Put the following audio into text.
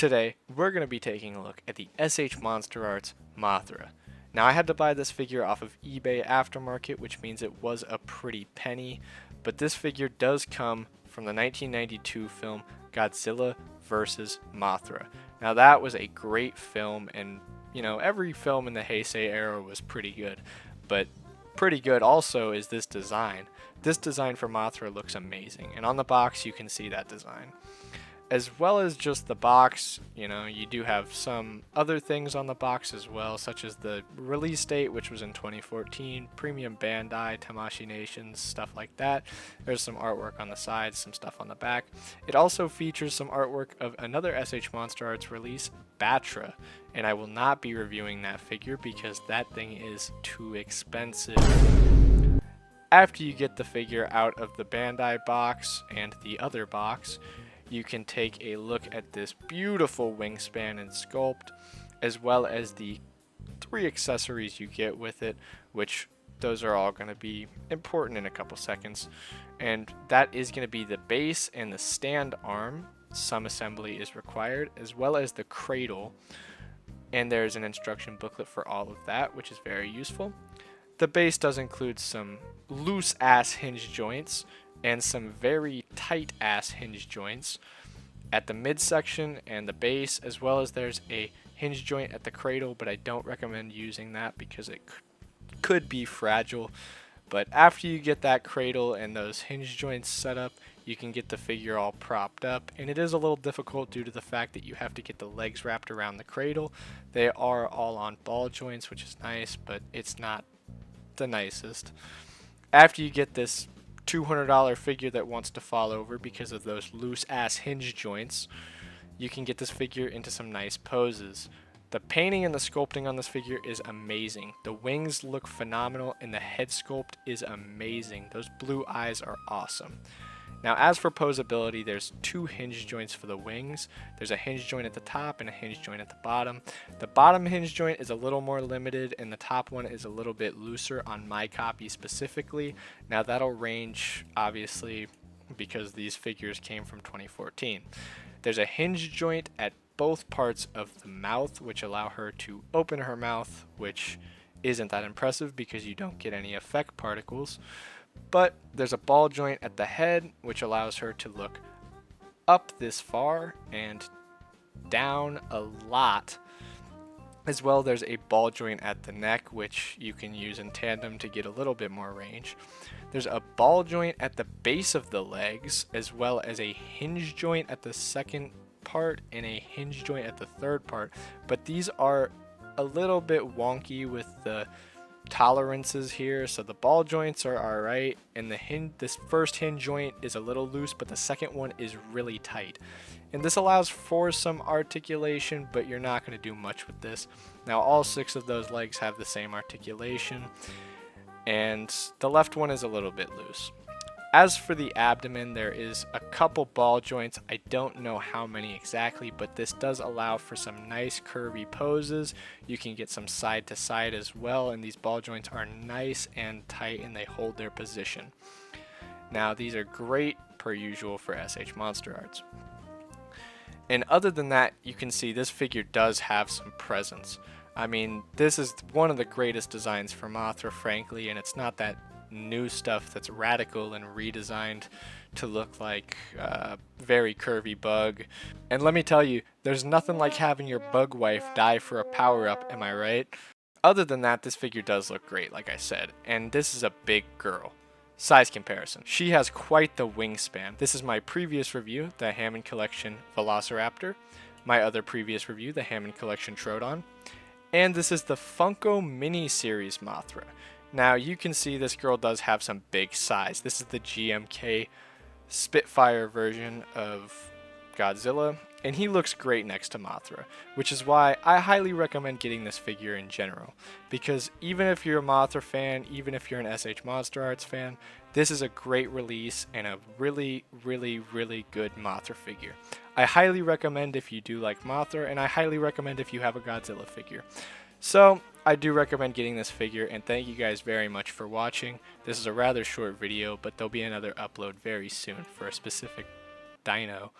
Today, we're going to be taking a look at the SH Monster Arts Mothra. Now, I had to buy this figure off of eBay aftermarket, which means it was a pretty penny, but this figure does come from the 1992 film Godzilla vs. Mothra. Now, that was a great film, and every film in the Heisei era was pretty good, but pretty good also is this design. This design for Mothra looks amazing, and on the box you can see that design. As well as just the box, you do have some other things on the box as well, such as the release date, which was in 2014, premium Bandai, Tamashii Nations, stuff like that. There's some artwork on the sides, some stuff on the back. It also features some artwork of another SH Monster Arts release, Batra, and I will not be reviewing that figure because that thing is too expensive. After you get the figure out of the Bandai box and the other box, you can take a look at this beautiful wingspan and sculpt, as well as the 3 accessories you get with it, which those are all going to be important in a couple seconds. And that is going to be the base and the stand arm. Some assembly is required, as well as the cradle. And there's an instruction booklet for all of that, which is very useful. The base does include some loose ass hinge joints and some very tight ass hinge joints at the midsection and the base, as well as there's a hinge joint at the cradle, but I don't recommend using that because it could be fragile. But after you get that cradle and those hinge joints set up, you can get the figure all propped up, and it is a little difficult due to the fact that you have to get the legs wrapped around the cradle. They are all on ball joints, which is nice, but it's not the nicest. After you get this $200 figure that wants to fall over because of those loose ass hinge joints, you can get this figure into some nice poses. The painting and the sculpting on this figure is amazing. The wings look phenomenal and the head sculpt is amazing. Those blue eyes are awesome. Now, as for posability, there's 2 hinge joints for the wings. There's a hinge joint at the top and a hinge joint at the bottom. The bottom hinge joint is a little more limited and the top one is a little bit looser on my copy specifically. Now, that'll range, obviously, because these figures came from 2014. There's a hinge joint at both parts of the mouth, which allow her to open her mouth, which isn't that impressive because you don't get any effect particles. But there's a ball joint at the head, which allows her to look up this far and down a lot. As well, there's a ball joint at the neck, which you can use in tandem to get a little bit more range. There's a ball joint at the base of the legs, as well as a hinge joint at the second part and a hinge joint at the third part. But these are a little bit wonky with the tolerances here, so the ball joints are alright, and this first hinge joint is a little loose, but the second one is really tight. And this allows for some articulation, but you're not going to do much with this. Now, all 6 of those legs have the same articulation, and the left one is a little bit loose. As for the abdomen, there is a couple ball joints. I don't know how many exactly, but this does allow for some nice curvy poses. You can get some side to side as well, and these ball joints are nice and tight and they hold their position. Now, these are great per usual for SH Monster Arts. And other than that, you can see this figure does have some presence. I mean, this is one of the greatest designs for Mothra, frankly, and it's not that new stuff that's radical and redesigned to look like a very curvy bug. And let me tell you, there's nothing like having your bug wife die for a power-up, am I right? Other than that, this figure does look great, like I said, and this is a big girl. Size comparison. She has quite the wingspan. This is my previous review, the Hammond Collection Velociraptor. My other previous review, the Hammond Collection Troodon. And this is the Funko Mini-Series Mothra. Now, you can see this girl does have some big size. This is the GMK Spitfire version of Godzilla, and he looks great next to Mothra, which is why I highly recommend getting this figure in general. Because even if you're a Mothra fan, even if you're an SH Monster Arts fan, this is a great release and a really, really, really good Mothra figure. I highly recommend if you do like Mothra, and I highly recommend if you have a Godzilla figure. So, I do recommend getting this figure, and thank you guys very much for watching. This is a rather short video, but there'll be another upload very soon for a specific dino.